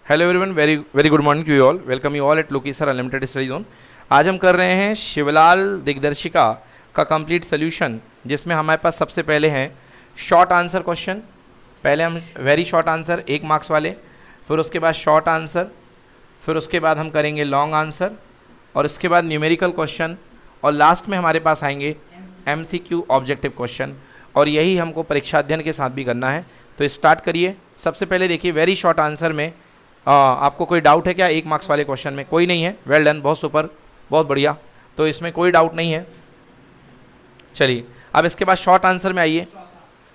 Hello everyone, very very good morning to you all. Welcome you all at Loki sir unlimited study zone. आज हम कर रहे हैं शिवलाल दिग्दर्शिका का कंप्लीट सोल्यूशन, जिसमें हमारे पास सबसे पहले हैं शॉर्ट आंसर क्वेश्चन। पहले हम वेरी शॉर्ट आंसर 1 मार्क्स वाले, फिर उसके बाद शॉर्ट आंसर, फिर उसके बाद हम करेंगे लॉन्ग आंसर, और इसके बाद न्यूमेरिकल क्वेश्चन, और लास्ट में हमारे पास आएंगे MCQ ऑब्जेक्टिव क्वेश्चन। और यही हमको परीक्षा अध्ययन के साथ भी करना है। तो स्टार्ट करिए। सबसे पहले देखिए, वेरी शॉर्ट आंसर में आपको कोई डाउट है क्या? 1 मार्क्स वाले क्वेश्चन में कोई नहीं है। वेल डन, बहुत सुपर, बहुत बढ़िया। तो इसमें कोई डाउट नहीं है। चलिए, अब इसके बाद शॉर्ट आंसर में आइए।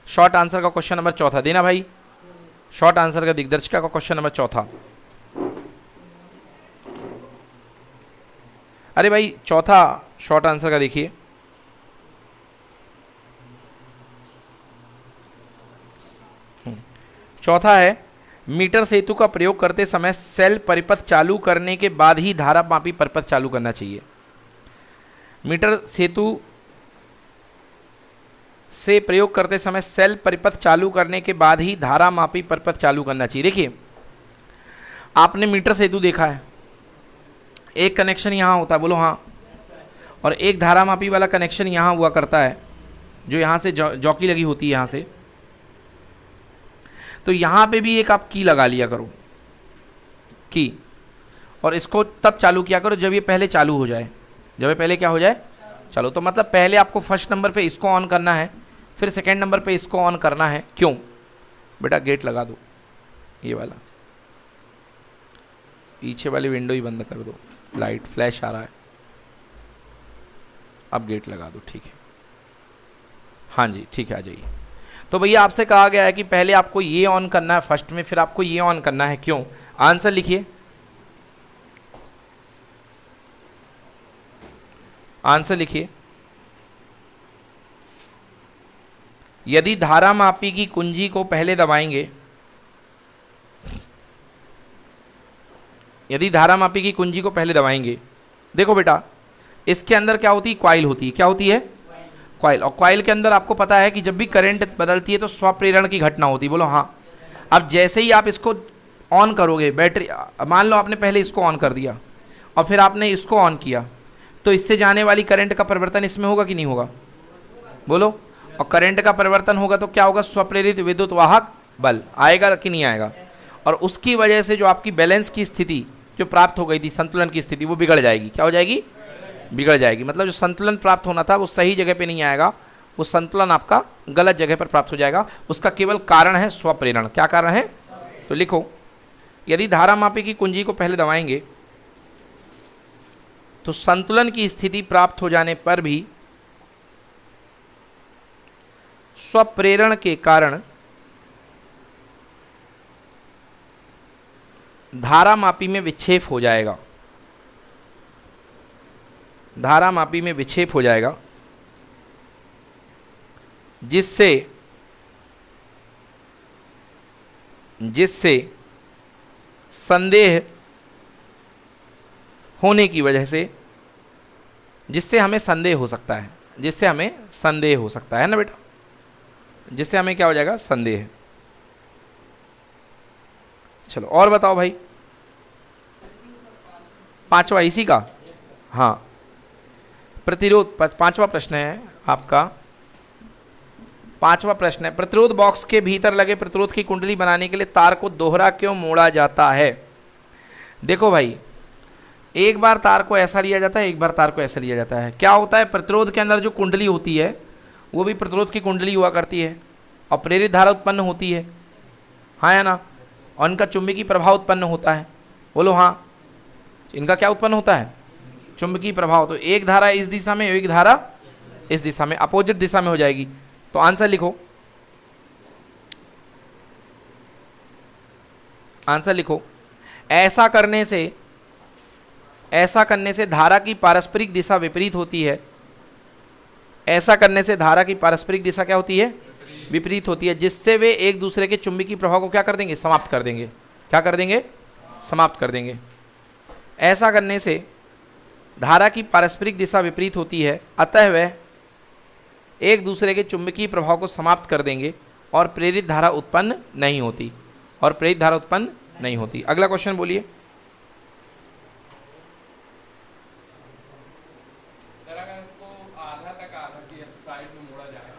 शॉर्ट आंसर का क्वेश्चन नंबर 4 देना भाई। शॉर्ट आंसर का दिग्दर्शिका का क्वेश्चन नंबर 4। अरे भाई, चौथा शॉर्ट आंसर का देखिए। चौथा है, मीटर सेतु का प्रयोग करते समय सेल परिपथ चालू करने के बाद ही धारामापी परिपथ चालू करना चाहिए। मीटर सेतु से प्रयोग करते समय सेल परिपथ चालू करने के बाद ही धारामापी परिपथ चालू करना चाहिए। देखिए, आपने मीटर सेतु देखा है, एक कनेक्शन यहाँ होता है, बोलो हाँ, और एक धारामापी वाला कनेक्शन यहाँ हुआ करता है, जो यहाँ से जॉकी लगी होती है यहाँ से। तो यहाँ पे भी एक आप की लगा लिया करो, की, और इसको तब चालू किया करो जब ये पहले चालू हो जाए। जब ये पहले क्या हो जाए? चलो, तो मतलब पहले आपको फर्स्ट नंबर पे इसको ऑन करना है, फिर सेकंड नंबर पे इसको ऑन करना है। क्यों बेटा? गेट लगा दो, ये वाला पीछे वाली विंडो ही बंद कर दो, लाइट फ्लैश आ रहा है। अब गेट लगा दो, ठीक है? हाँ जी, ठीक है, आ जाइए। तो भैया आपसे कहा गया है कि पहले आपको ये ऑन करना है फर्स्ट में, फिर आपको ये ऑन करना है। क्यों? आंसर लिखिए। आंसर लिखिए। यदि धारामापी की कुंजी को पहले दबाएंगे, यदि धारामापी की कुंजी को पहले दबाएंगे, देखो बेटा, इसके अंदर क्या होती है? कॉइल होती है। क्या होती है? कॉइल। और कॉइल के अंदर आपको पता है कि जब भी करंट बदलती है तो स्वप्रेरण की घटना होती है, बोलो हाँ। अब जैसे ही आप इसको ऑन करोगे, बैटरी, मान लो आपने पहले इसको ऑन कर दिया और फिर आपने इसको ऑन किया, तो इससे जाने वाली करंट का परिवर्तन इसमें होगा कि नहीं होगा? बोलो। और करंट का परिवर्तन होगा तो क्या होगा? स्वप्रेरित विद्युत वाहक बल आएगा कि नहीं आएगा? और उसकी वजह से जो आपकी बैलेंस की स्थिति जो प्राप्त हो गई थी, संतुलन की स्थिति, वो बिगड़ जाएगी। क्या हो जाएगी? बिगड़ जाएगी। मतलब जो संतुलन प्राप्त होना था वो सही जगह पे नहीं आएगा, वो संतुलन आपका गलत जगह पर प्राप्त हो जाएगा। उसका केवल कारण है स्वप्रेरण। क्या कारण है? तो लिखो, यदि धारामापी की कुंजी को पहले दबाएंगे तो संतुलन की स्थिति प्राप्त हो जाने पर भी स्वप्रेरण के कारण धारामापी में विक्षेप हो जाएगा। धारामापी में विक्षेप हो जाएगा, जिससे संदेह होने की वजह से, जिससे हमें संदेह हो सकता है, जिससे हमें संदेह हो सकता है ना बेटा, जिससे हमें क्या हो जाएगा? संदेह। चलो और बताओ भाई, 5वां इसी का। हाँ, प्रतिरोध, 5वां प्रश्न है आपका। 5वां प्रश्न है, प्रतिरोध बॉक्स के भीतर लगे प्रतिरोध की कुंडली बनाने के लिए तार को दोहरा क्यों मोड़ा जाता है? देखो भाई, एक बार तार को ऐसा लिया जाता है, एक बार तार को ऐसा लिया जाता है। क्या होता है? प्रतिरोध के अंदर जो कुंडली होती है वो भी प्रतिरोध की कुंडली हुआ करती है, और प्रेरित धारा उत्पन्न होती है, हाँ या ना? और इनका चुंबकीय प्रभाव उत्पन्न होता है, बोलो हाँ। इनका क्या उत्पन्न होता है? चुंबकीय प्रभाव। तो एक धारा इस दिशा में, एक धारा इस दिशा में, अपोजिट दिशा में हो जाएगी। तो आंसर लिखो, आंसर लिखो। ऐसा करने से धारा की पारस्परिक दिशा विपरीत होती है। ऐसा करने से धारा की पारस्परिक दिशा क्या होती है? विपरीत होती है, जिससे वे एक दूसरे के चुंबकीय प्रभाव को क्या कर देंगे? समाप्त कर देंगे। क्या कर देंगे? समाप्त कर देंगे। ऐसा करने से धारा की पारस्परिक दिशा विपरीत होती है, अतः वह एक दूसरे के चुंबकीय प्रभाव को समाप्त कर देंगे और प्रेरित धारा उत्पन्न नहीं होती। और प्रेरित धारा उत्पन्न नहीं होती। अगला क्वेश्चन बोलिए।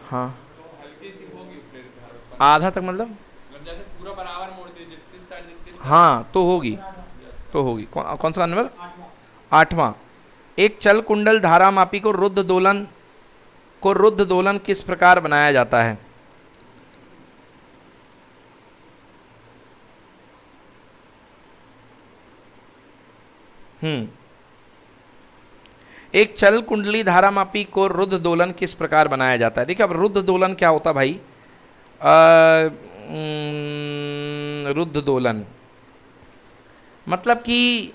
हाँ, आधा तक मतलब जैसे पूरा बराबर मोड़ दे जितनी साइड, हाँ तो होगी, तो होगी। कौन सा नंबर? 8वां। एक चल कुंडल धारा मापी को रुद्ध दोलन किस प्रकार बनाया जाता है? एक चल कुंडली धारा मापी को रुद्ध दोलन किस प्रकार बनाया जाता है? देखिए अब रुद्ध दोलन क्या होता है भाई? रुद्ध दोलन मतलब कि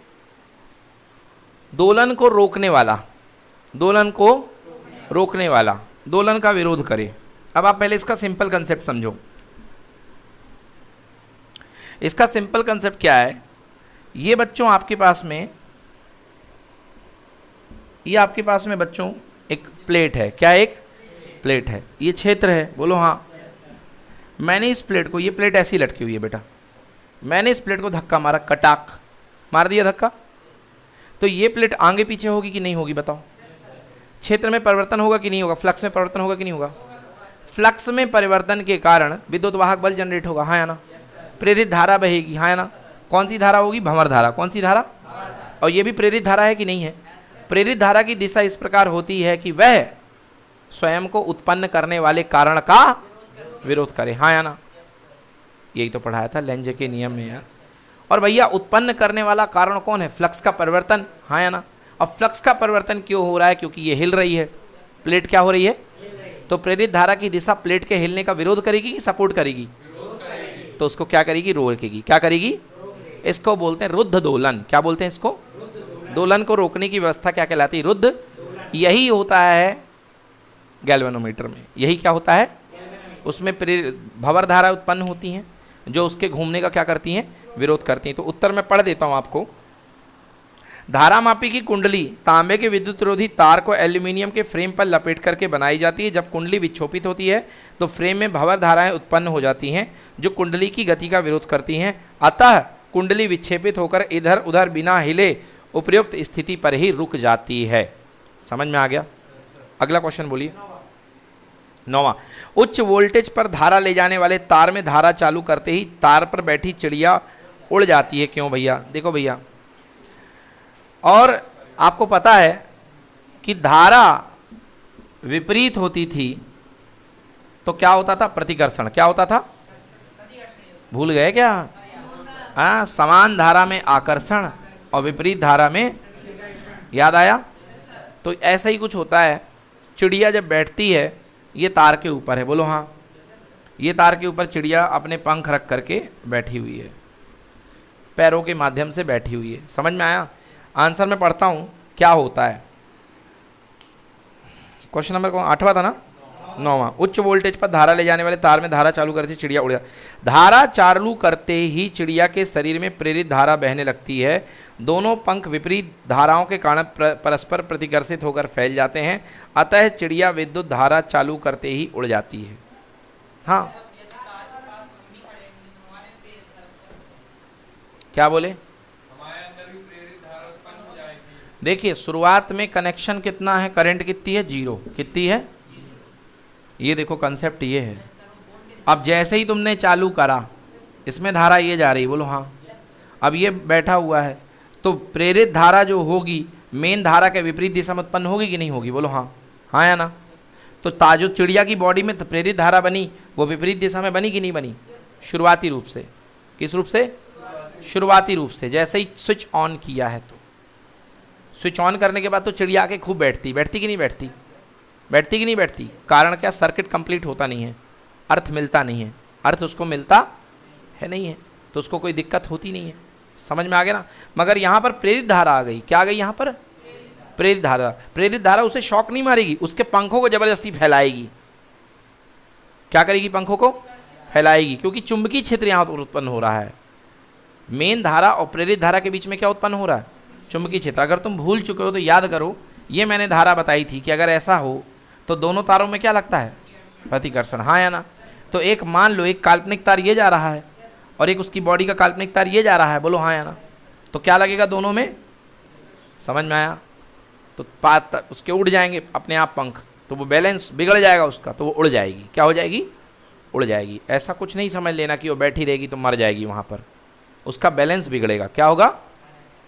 दोलन को रोकने वाला, दोलन को रोकने वाला, दोलन का विरोध करे। अब आप पहले इसका सिंपल कंसेप्ट समझो। इसका सिंपल कंसेप्ट क्या है? ये बच्चों आपके पास में, ये आपके पास में बच्चों एक प्लेट है। क्या एक प्लेट है? ये क्षेत्र है, बोलो हाँ। मैंने इस प्लेट को, ये प्लेट ऐसी लटकी हुई है बेटा, मैंने इस प्लेट को धक्का मारा, कटाक मार दिया धक्का, तो ये प्लेट आगे पीछे होगी कि नहीं होगी बताओ? क्षेत्र में परिवर्तन होगा कि नहीं होगा? फ्लक्स में परिवर्तन होगा कि नहीं होगा? फ्लक्स में परिवर्तन के कारण विद्युत वाहक बल जनरेट होगा, हाँ या ना? प्रेरित धारा बहेगी, हाँ या ना? कौन सी धारा होगी? भंवर धारा। कौन सी धारा? और ये भी प्रेरित धारा है कि नहीं है? प्रेरित धारा की दिशा इस प्रकार होती है कि वह स्वयं को उत्पन्न करने वाले कारण का विरोध करे, हाँ या ना? यही तो पढ़ाया था लेंज के नियम में यार। और भैया उत्पन्न करने वाला कारण कौन है? फ्लक्स का परिवर्तन, हाँ या ना? अब फ्लक्स का परिवर्तन क्यों हो रहा है? क्योंकि ये हिल रही है, प्लेट क्या हो रही है? तो प्रेरित धारा की दिशा प्लेट के हिलने का विरोध करेगी कि सपोर्ट करेगी? तो उसको क्या करेगी? रोकेगी। क्या करेगी? इसको बोलते हैं रुद्ध दोलन। क्या बोलते हैं इसको? दोलन को रोकने की व्यवस्था क्या कहलाती है? रुद्ध। यही होता है गैल्वेनोमीटर में। यही क्या होता है? उसमें भंवर धारा उत्पन्न होती हैं जो उसके घूमने का क्या करती हैं? विरोध करती हैं। तो उत्तर मैं पढ़ देता हूं आपको। धारा मापी की कुंडली तांबे के विद्युत रोधी तार को एल्यूमिनियम के फ्रेम पर लपेट करके बनाई जाती है। जब कुंडली विक्षोभित होती है तो फ्रेम में भंवर धाराएं उत्पन्न हो जाती हैं जो कुंडली की गति का विरोध करती हैं। अतः कुंडली विक्षेपित होकर इधर उधर बिना हिले उपयुक्त स्थिति पर ही रुक जाती है। समझ में आ गया? अगला क्वेश्चन बोलिए। 9वां। उच्च वोल्टेज पर धारा ले जाने वाले तार में धारा चालू करते ही तार पर बैठी चिड़िया उड़ जाती है। क्यों भैया? देखो भैया, और आपको पता है कि धारा विपरीत होती थी तो क्या होता था? प्रतिकर्षण। क्या होता था? भूल गए क्या? हाँ, समान धारा में आकर्षण और विपरीत धारा में, याद आया? तो ऐसा ही कुछ होता है। चिड़िया जब बैठती है, ये तार के ऊपर है, बोलो हाँ। ये तार के ऊपर चिड़िया अपने पंख रख करके बैठी हुई है, पैरों के माध्यम से बैठी हुई है। समझ में आया? आंसर में पढ़ता हूँ क्या होता है। क्वेश्चन नंबर कौन? 8वां था ना? 9वां। उच्च वोल्टेज पर धारा ले जाने वाले तार में धारा चालू करते चिड़िया उड़ जाती। धारा चालू करते ही चिड़िया के शरीर में प्रेरित धारा बहने लगती है। दोनों पंख विपरीत धाराओं के कारण परस्पर प्रतिकर्षित होकर फैल जाते हैं। अतः चिड़िया विद्युत धारा चालू करते ही उड़ जाती है। हाँ, क्या बोले? देखिए शुरुआत में कनेक्शन कितना है? करंट कितनी है? 0। कितनी है? ये देखो कंसेप्ट ये है। अब जैसे ही तुमने चालू करा, इसमें धारा ये जा रही, बोलो हाँ। अब ये बैठा हुआ है तो प्रेरित धारा जो होगी मेन धारा के विपरीत दिशा में उत्पन्न होगी कि नहीं होगी? बोलो हाँ। हाँ या ना? तो जो चिड़िया की बॉडी में प्रेरित धारा बनी वो विपरीत दिशा में बनी कि नहीं बनी? शुरुआती रूप से। किस रूप से? शुरुआती रूप से। जैसे ही स्विच ऑन किया है तो स्विच ऑन करने के बाद तो चिड़िया आके खूब बैठती कि नहीं बैठती? बैठती कि नहीं बैठती? कारण क्या? सर्किट कंप्लीट होता नहीं है, अर्थ मिलता नहीं है। अर्थ उसको मिलता है नहीं है तो उसको कोई दिक्कत होती नहीं है। समझ में आ गया ना? मगर यहाँ पर प्रेरित धारा आ गई। क्या आ गई यहाँ पर? प्रेरित धारा। प्रेरित धारा उसे शॉक नहीं मारेगी, उसके पंखों को जबरदस्ती फैलाएगी। क्या करेगी? पंखों को फैलाएगी, क्योंकि चुंबकीय क्षेत्र यहाँ पर उत्पन्न हो रहा है। मेन धारा और प्रेरित धारा के बीच में क्या उत्पन्न हो रहा है? चुंबकीय क्षेत्र। अगर तुम भूल चुके हो तो याद करो, ये मैंने धारा बताई थी कि अगर ऐसा हो तो दोनों तारों में क्या लगता है? प्रतिकर्षण। हाँ या ना? तो एक मान लो एक काल्पनिक तार ये जा रहा है और एक उसकी बॉडी का काल्पनिक तार ये जा रहा है, बोलो हाँ या ना, तो क्या लगेगा दोनों में, समझ में आया? तो उसके उड़ जाएंगे अपने आप पंख, तो वो बैलेंस बिगड़ जाएगा उसका, तो वो उड़ जाएगी, क्या हो जाएगी, उड़ जाएगी। ऐसा कुछ नहीं समझ लेना कि वो बैठी रहेगी तो मर जाएगी वहाँ पर, उसका बैलेंस बिगड़ेगा, क्या होगा,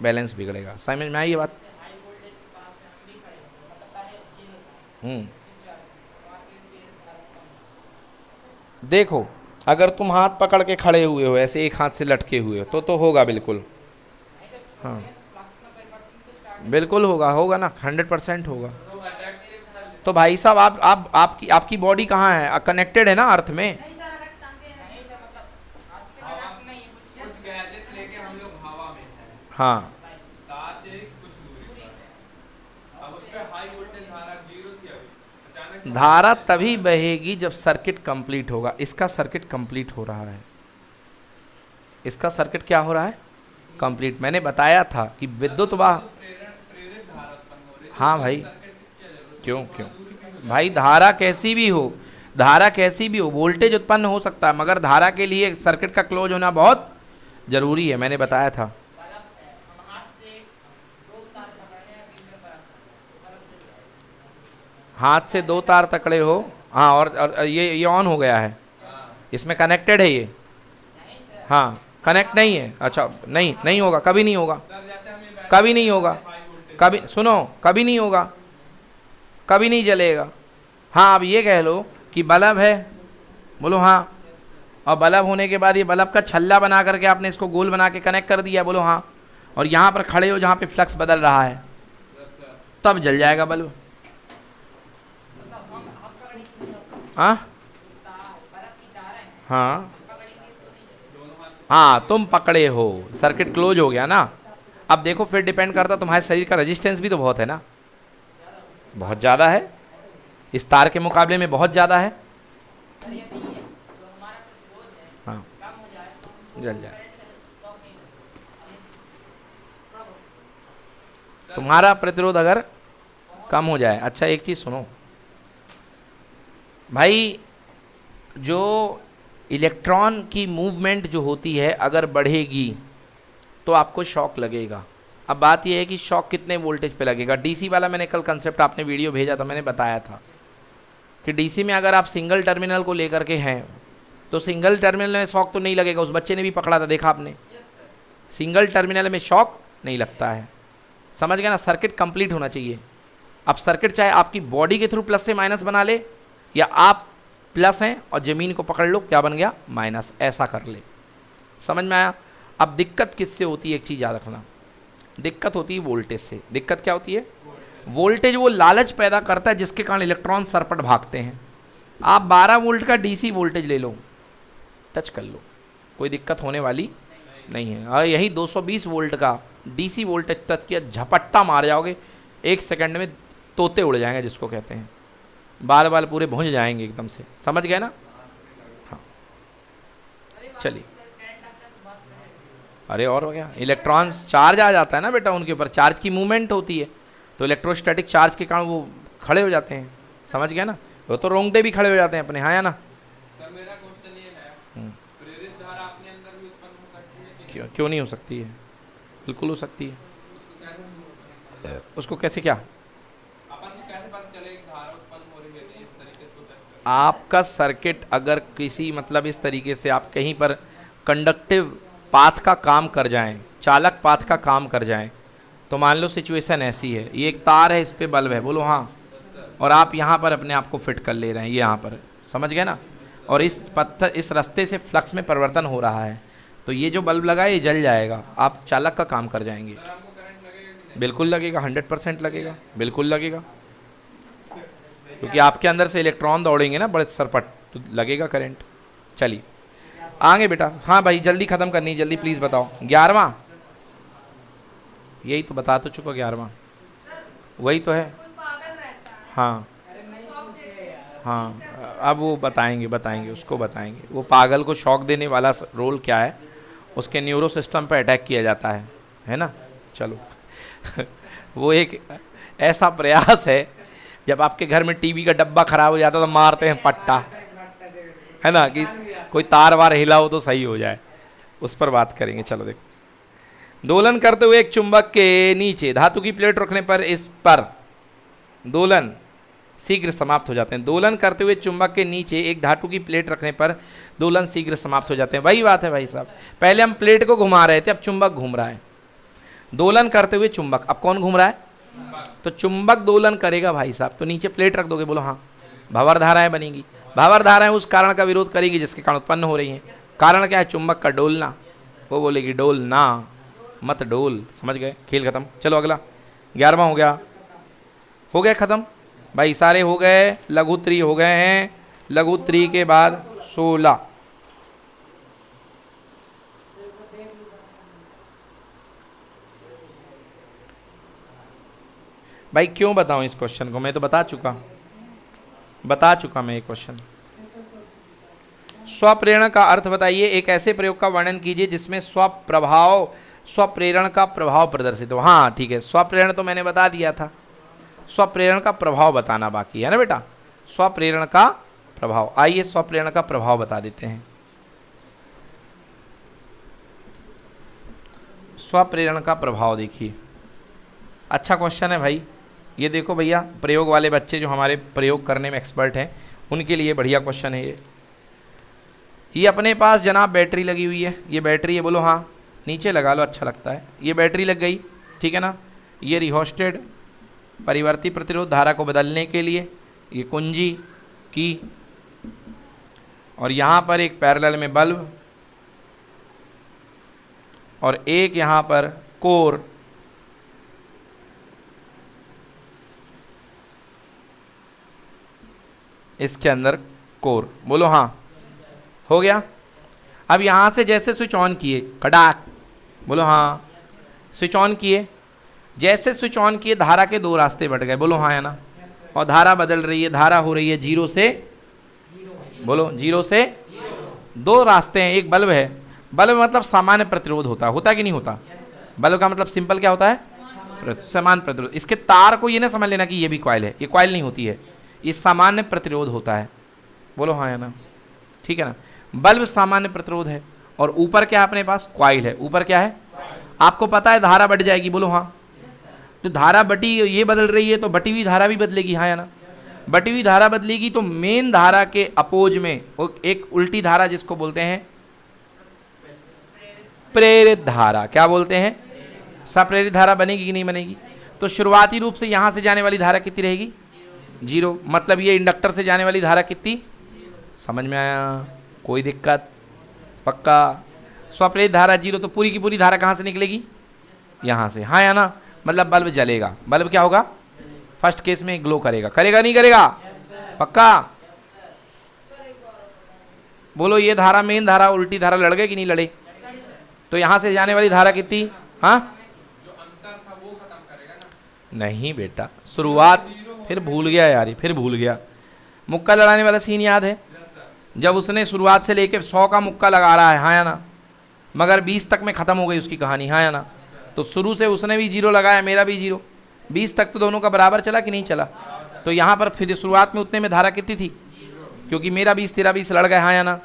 बैलेंस बिगड़ेगा। समझ में आई ये बात? देखो अगर तुम हाथ पकड़ के खड़े हुए हो ऐसे, एक हाथ से लटके हुए हो, तो होगा बिल्कुल, हाँ बिल्कुल होगा, होगा ना, 100% होगा। तो भाई साहब आपकी बॉडी कहाँ है, कनेक्टेड है ना अर्थ में। हाँ धारा तभी बहेगी जब सर्किट कंप्लीट होगा। इसका सर्किट कंप्लीट हो रहा है, इसका सर्किट क्या हो रहा है, कंप्लीट। मैंने बताया था कि विद्युत वाह, हाँ भाई, क्यों क्यों भाई, धारा कैसी भी हो, धारा कैसी भी हो, वोल्टेज उत्पन्न हो सकता है, मगर धारा के लिए सर्किट का क्लोज होना बहुत जरूरी है, मैंने बताया था। हाथ से 2 तार तकड़े हो, हाँ, और ये ऑन हो गया है, इसमें कनेक्टेड है ये, हाँ कनेक्ट नहीं है, अच्छा नहीं, नहीं होगा, कभी नहीं होगा, कभी नहीं होगा, कभी सुनो, कभी नहीं होगा, कभी नहीं जलेगा। हाँ अब ये कह लो कि बल्ब है, बोलो हाँ, और बल्ब होने के बाद ये बल्ब का छल्ला बना करके आपने इसको गोल बना के कनेक्ट कर दिया, बोलो हाँ, और यहाँ पर खड़े हो जहाँ पे फ्लक्स बदल रहा है, तब जल जाएगा बल्ब। हाँ हाँ हाँ, तुम पकड़े हो, सर्किट क्लोज हो गया ना। अब देखो फिर डिपेंड करता तुम्हारे शरीर का रेजिस्टेंस भी तो बहुत है ना, बहुत ज़्यादा है, इस तार के मुकाबले में बहुत ज़्यादा है। हाँ जल जाए, तुम्हारा प्रतिरोध अगर कम हो जाए। अच्छा एक चीज़ सुनो भाई, जो इलेक्ट्रॉन की मूवमेंट जो होती है अगर बढ़ेगी तो आपको शॉक लगेगा। अब बात यह है कि शॉक कितने वोल्टेज पे लगेगा। डीसी वाला मैंने कल कंसेप्ट, आपने वीडियो भेजा था, मैंने बताया था कि डीसी में अगर आप सिंगल टर्मिनल को लेकर के हैं तो सिंगल टर्मिनल में शॉक तो नहीं लगेगा, उस बच्चे ने भी पकड़ा था, देखा आपने, सिंगल टर्मिनल में शॉक नहीं लगता है, समझ गए ना। सर्किट कंप्लीट होना चाहिए। अब सर्किट चाहे आपकी बॉडी के थ्रू प्लस से माइनस बना ले, या आप प्लस हैं और ज़मीन को पकड़ लो, क्या बन गया, माइनस, ऐसा कर ले। समझ में आया? अब दिक्कत किससे होती है, एक चीज़ याद रखना, दिक्कत होती है वोल्टेज से। दिक्कत क्या होती है, वोल्टेज वो लालच पैदा करता है जिसके कारण इलेक्ट्रॉन सरपट भागते हैं। आप 12 वोल्ट का डीसी वोल्टेज ले लो, टच कर लो, कोई दिक्कत होने वाली नहीं है। और यही 220 वोल्ट का डीसी वोल्टेज टच किया, झपट्टा मार जाओगे, 1 सेकंड में तोते उड़ जाएंगे जिसको कहते हैं, बाल बाल पूरे भुंज जाएंगे एकदम से, समझ गए ना। हाँ चलिए, अरे और हो गया, इलेक्ट्रॉन्स चार्ज आ जाता है ना बेटा उनके ऊपर, चार्ज की मूवमेंट होती है, तो इलेक्ट्रोस्टैटिक चार्ज के कारण वो खड़े हो जाते हैं, समझ गया ना। वो तो रोंगटे भी खड़े हो जाते हैं अपने, हाँ या ना। सर मेरा क्वेश्चन ये है, प्रेरित धारा अपने अंदर भी उत्पन्न हो सकती है? क्यों नहीं हो सकती है, बिल्कुल हो सकती है। उसको कैसे, क्या आपका सर्किट अगर किसी मतलब इस तरीके से आप कहीं पर कंडक्टिव पाथ का काम कर जाएं, चालक पाथ का काम कर जाएं, तो मान लो सिचुएशन ऐसी है, ये एक तार है, इस पे बल्ब है, बोलो हाँ, और आप यहाँ पर अपने आप को फिट कर ले रहे हैं, ये यहाँ पर, समझ गए ना, और इस पत्थर, इस रास्ते से फ्लक्स में परिवर्तन हो रहा है, तो ये जो बल्ब लगा है ये जल जाएगा, आप चालक का काम कर जाएंगे। बिल्कुल लगेगा, 100% लगेगा, बिल्कुल लगेगा, क्योंकि आपके अंदर से इलेक्ट्रॉन दौड़ेंगे ना बड़े सरपट, तो लगेगा करंट। चलिए आगे बेटा, हाँ भाई जल्दी ख़त्म करनी, जल्दी प्लीज़ बताओ। 11वां, यही तो बता तो चुका, 11वां वही तो है। हाँ हाँ, अब वो बताएंगे उसको बताएंगे, वो पागल को शॉक देने वाला रोल क्या है, उसके न्यूरो सिस्टम पर अटैक किया जाता है ना। चलो वो एक ऐसा प्रयास है, जब आपके घर में टीवी का डब्बा खराब हो जाता तो मारते हैं पट्टा, है ना, कि कोई तार वार हिला हो तो सही हो जाए, उस पर बात करेंगे। चलो देखो, दोलन करते हुए एक चुंबक के नीचे धातु की प्लेट रखने पर इस पर दोलन शीघ्र समाप्त हो जाते हैं। दोलन करते हुए चुंबक के नीचे एक धातु की प्लेट रखने पर दोलन शीघ्र समाप्त हो जाते हैं। वही बात है भाई साहब, पहले हम प्लेट को घुमा रहे थे, अब चुंबक घूम रहा है। दोलन करते हुए चुंबक, अब कौन घूम रहा है? तो चुंबक दोलन करेगा भाई साहब, तो नीचे प्लेट रख दोगे, बोलो हाँ। भंवर धाराएं बनेंगी। भंवर धाराएं उस कारण का विरोध करेगी जिसके कारण उत्पन्न हो रही हैं। कारण क्या है? चुंबक का डोलना। वो बोलेगी डोलना, मत डोल। समझ गए? खेल खत्म। चलो अगला 11वां हो गया, हो गया खत्म भाई, सारे हो गए। लघु त्रि हो गए हैं। लघु त्रि के बाद 16। भाई क्यों बताऊं इस क्वेश्चन को? मैं तो बता चुका मैं ये क्वेश्चन। स्वप्रेरण का अर्थ बताइए। एक ऐसे प्रयोग का वर्णन कीजिए जिसमें स्वप्रेरण का प्रभाव प्रदर्शित हो। हाँ ठीक है, स्वप्रेरण तो मैंने बता दिया था। स्वप्रेरण का प्रभाव बताना बाकी है ना बेटा। स्वप्रेरण का प्रभाव, आइए स्वप्रेरण का प्रभाव बता देते हैं। स्वप्रेरण का प्रभाव देखिए, अच्छा क्वेश्चन है भाई। ये देखो भैया, प्रयोग वाले बच्चे जो हमारे प्रयोग करने में एक्सपर्ट हैं उनके लिए बढ़िया क्वेश्चन है ये अपने पास जनाब बैटरी लगी हुई है। ये बैटरी है, बोलो हाँ। नीचे लगा लो, अच्छा लगता है। ये बैटरी लग गई, ठीक है ना। ये रिहोस्टेड परिवर्ती प्रतिरोध धारा को बदलने के लिए ये कुंजी की, और यहाँ पर एक पैरेलल में बल्ब, और एक यहाँ पर कोर। इसके अंदर कोर, बोलो हाँ। हो गया। अब यहाँ से जैसे स्विच ऑन किए, कड़ाक, बोलो हाँ। स्विच ऑन किए, जैसे स्विच ऑन किए धारा के दो रास्ते बढ़ गए, बोलो हाँ या ना। और धारा बदल रही है, धारा हो रही है 0 से, बोलो 0 से। दो रास्ते हैं, एक बल्ब है। बल्ब मतलब सामान्य प्रतिरोध होता है कि नहीं होता? बल्ब का मतलब सिंपल क्या होता है? सामान्य प्रतिरोध। इसके तार को ये ना समझ लेना कि ये भी कॉइल है, ये कॉइल नहीं होती है, ये सामान्य प्रतिरोध होता है, बोलो हाँ या ना। ठीक है ना, बल्ब सामान्य प्रतिरोध है, और ऊपर क्या है अपने पास? कॉइल है। ऊपर क्या है? आपको पता है धारा बढ़ जाएगी, बोलो हाँ। तो धारा बटी, ये बदल रही है तो बटी हुई धारा भी बदलेगी, हाँ या ना। बटी हुई धारा बदलेगी तो मेन धारा के अपोज में एक उल्टी धारा जिसको बोलते हैं प्रेरित धारा, क्या बोलते हैं? सप्रेरित धारा बनेगी कि नहीं बनेगी? तो शुरुआती रूप से यहां से जाने वाली धारा कितनी रहेगी? 0। मतलब ये इंडक्टर से जाने वाली धारा कितनी? समझ में आया? कोई दिक्कत? पक्का? स्वप्रेरित धारा 0, तो पूरी की पूरी धारा कहाँ से निकलेगी? यहाँ से, हाँ या ना। मतलब बल्ब जलेगा। बल्ब क्या होगा? फर्स्ट केस में ग्लो करेगा, करेगा नहीं करेगा? पक्का? बोलो ये धारा, मेन धारा, उल्टी धारा लड़ गए कि नहीं लड़े? तो यहाँ से जाने वाली धारा कितनी? हाँ, जो अंतर था वो खत्म करेगा ना। नहीं बेटा, शुरुआत, फिर भूल गया यार, फिर भूल गया। मुक्का लड़ाने वाला सीन याद है? जब उसने शुरुआत से लेके 100 का मुक्का लगा रहा है, हाँ या ना, मगर 20 तक में ख़त्म हो गई उसकी कहानी, हाँ या ना। तो शुरू से उसने भी 0 लगाया, मेरा भी 0, 20 तक तो दोनों का बराबर चला कि नहीं चला? तो यहाँ पर फिर शुरुआत में उतने में धारा कितनी थी? क्योंकि मेरा 20 तेरा 20 लड़ गए, हाँ या ना।